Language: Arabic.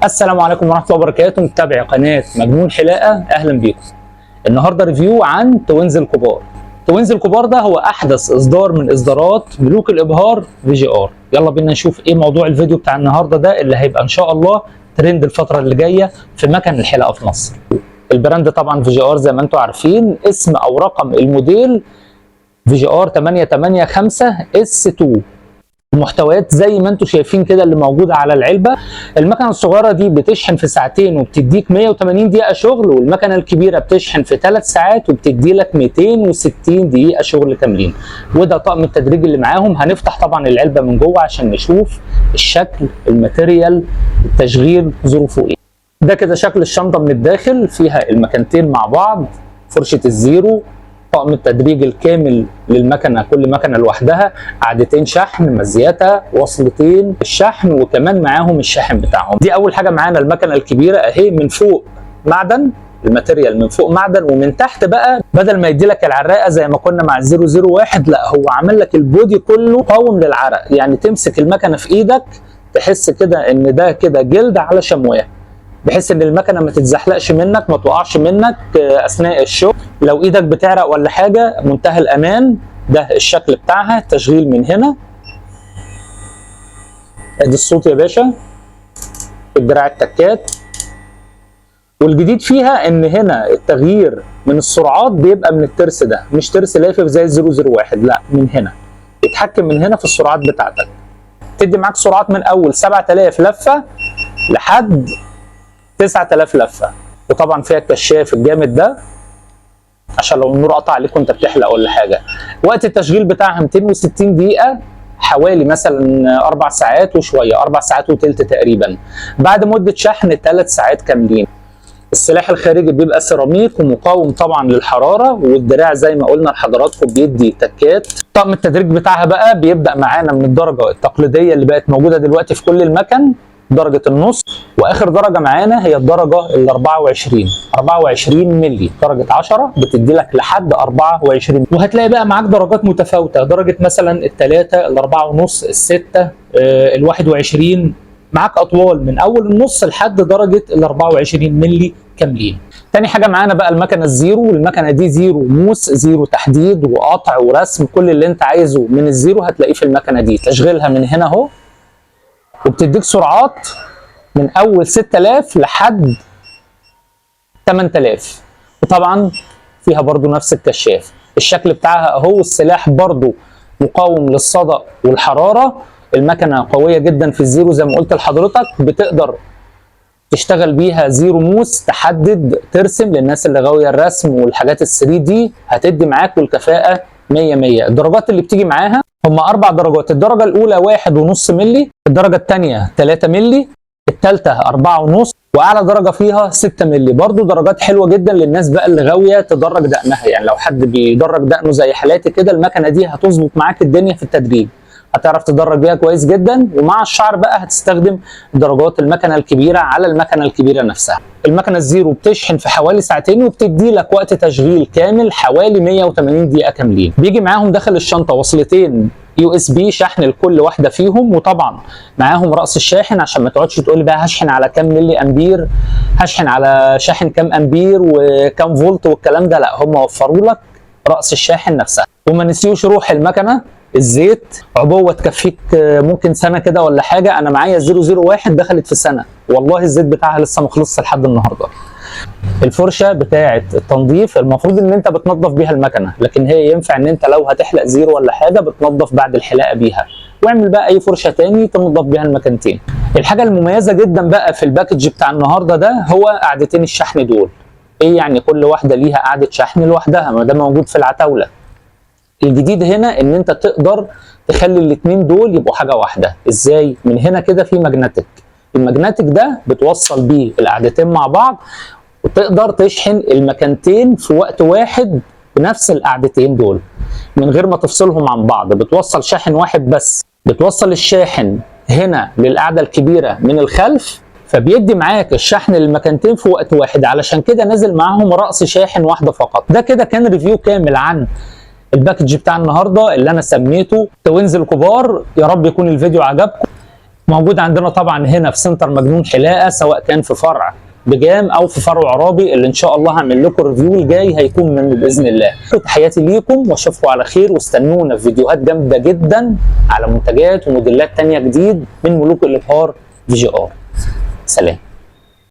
السلام عليكم ورحمة الله وبركاته. متابعي قناة مجنون حلاقة، أهلا بيكم. النهارده ريفيو عن توينز الكبار. توينز الكبار ده هو أحدث إصدار من إصدارات ملوك الإبهار VGR. يلا بينا نشوف إيه موضوع الفيديو بتاع النهارده ده اللي هيبقى إن شاء الله ترند الفترة اللي جاية في مكان الحلاقة في مصر. البراند طبعا VGR زي ما أنتم عارفين، اسم أو رقم الموديل VGR 885S2. المحتويات زي ما انتم شايفين كده اللي موجوده على العلبه. المكنه الصغيره دي بتشحن في ساعتين وبتديك 180 دقيقه شغل، والمكنه الكبيره بتشحن في 3 ساعات وبتدي لك 260 دقيقه شغل كاملين. وده طقم التدريج اللي معاهم. هنفتح طبعا العلبه من جوه عشان نشوف الشكل، الماتيريال، التشغيل ظروفه ايه. ده كده شكل الشنطه من الداخل، فيها المكنتين مع بعض، فرشه الزيرو، طقم التدريج الكامل للمكنه، كل مكنه لوحدها، عدتين شحن، مزيتها، وصلتين الشحن، وكمان معاهم الشاحن بتاعهم. دي اول حاجه معانا المكنه الكبيره اهي، من فوق معدن، الماتيريال من فوق معدن، ومن تحت بقى بدل ما يدي لك العراقه زي ما كنا مع ال001، لا هو عامل لك البودي كله قاوم للعرق. يعني تمسك المكنه في ايدك تحس كده ان ده كده جلد على شمواه، بحيث ان المكنه ما تتزحلقش منك، ما تقعش منك اثناء الشغل. لو ايدك بتعرق ولا حاجه منتهى الامان. ده الشكل بتاعها، تشغيل من هنا، ادي الصوت يا باشا، الدراع التكات. والجديد فيها ان هنا التغيير من السرعات بيبقى من الترس ده، مش ترس لافف زي ال001، لا من هنا يتحكم من هنا في السرعات بتاعتك. تدي معاك سرعات من اول 7000 لفه لحد 9000 لفه. وطبعا فيها الكشاف الجامد ده عشان لو النور قطع عليك وانت بتحلق ولا حاجه. وقت التشغيل بتاعها 260 دقيقه، حوالي مثلا 4 ساعات وشويه، 4 ساعات وثلث تقريبا، بعد مده شحن 3 ساعات كاملين. السلاح الخارجي بيبقى سيراميك ومقاوم طبعا للحراره، والدراع زي ما قلنا لحضراتكم بيدي تكات. طقم التدريج بتاعها بقى بيبدا معانا من الدرجه التقليديه اللي بقت موجوده دلوقتي في كل المكن، درجة النص، واخر درجة معانا هي الدرجة ال 24 مللي، درجة 10 بتدي لك لحد 24. وهتلاقي بقى معاك درجات متفاوتة، درجة مثلا الثلاثة، الأربعة ونص، الستة، ال21، معاك أطوال من أول النص لحد درجة ال 24 مللي كاملين. تاني حاجة معانا بقى المكنة الزيرو، والمكنة دي زيرو موس، زيرو تحديد وقطع ورسم، كل اللي انت عايزه من الزيرو هتلاقيه في المكنة دي. تشغيلها من هنا اهو، وبتديك سرعات من اول 6000 لحد 8000. وطبعا فيها برضو نفس الكشاف. الشكل بتاعها اهو، السلاح برضو مقاوم للصدأ والحرارة. المكنة قوية جدا في الزيرو زي ما قلت لحضرتك، بتقدر تشتغل بيها زيرو موس، تحدد، ترسم للناس اللي غاوية الرسم والحاجات ال3D، هتدي معاك والكفاءة 100 100. الدرجات اللي بتيجي معاها هم 4 درجات. الدرجة الأولى 1.5 مللي، الدرجة الثانية 3 مللي، الثالثة 4.5، وأعلى درجة فيها 6 مللي. برضو درجات حلوة جدا للناس بقى اللي غاوية تدرج دقنها. يعني لو حد بيدرج دقنه زي حالاتي كده، المكنة دي هتظبط معاك الدنيا في التدريج، هتعرف تدرج بيها كويس جدا. ومع الشعر بقى هتستخدم درجات المكنه الكبيره على المكنه الكبيره نفسها. المكنه الزيرو بتشحن في حوالي ساعتين، وبتدي لك وقت تشغيل كامل حوالي 180 دقيقه كاملين. بيجي معاهم داخل الشنطه وصلتين USB شحن لكل واحده فيهم، وطبعا معاهم راس الشاحن عشان ما تقعدش تقول لي بقى هشحن على كام ملي امبير، هشحن على شاحن كام امبير وكام فولت والكلام ده، لا هم وفروا لك راس الشاحن نفسها. وما نسيوش روح المكنه، الزيت، عبوه تكفيك ممكن سنه كده ولا حاجه. انا معايا 001 دخلت في سنه والله، الزيت بتاعها لسه ما خلصش لحد النهارده. الفرشه بتاعه التنظيف المفروض ان انت بتنظف بيها المكنه، لكن هي ينفع ان انت لو هتحلق زيرو ولا حاجه بتنظف بعد الحلاقه بيها، واعمل بقى اي فرشه تاني تنظف بيها المكنتين. الحاجه المميزه جدا بقى في الباكج بتاع النهارده ده هو قعدتين الشحن دول. ايه يعني؟ كل واحده ليها قعده شحن لوحدها، ما ده موجود في العتاوله. الجديد هنا ان انت تقدر تخلي الاثنين دول يبقوا حاجه واحده. ازاي؟ من هنا كده في ماجنتيك، الماجنتيك ده بتوصل بيه القعدتين مع بعض، وتقدر تشحن المكانتين في وقت واحد بنفس القعدتين دول من غير ما تفصلهم عن بعض. بتوصل شاحن واحد بس، بتوصل الشاحن هنا للقعده الكبيره من الخلف، فبيدي معاك الشحن للمكانتين في وقت واحد. علشان كده نازل معاهم رأس شاحن واحده فقط. ده كده كان ريفيو كامل عن الباكج بتاع النهارده اللي انا سميته توينز الكبار. يا رب يكون الفيديو عجبكم. موجود عندنا طبعا هنا في سنتر مجنون حلاقه، سواء كان في فرع بجام او في فرع عرابي، اللي ان شاء الله هعمل لكم ريفيو الجاي هيكون منه باذن الله. تحياتي ليكم واشوفكم على خير، واستنونا في فيديوهات جامده جدا على منتجات وموديلات تانيه جديد من ملوك الابهار VGR. سلام.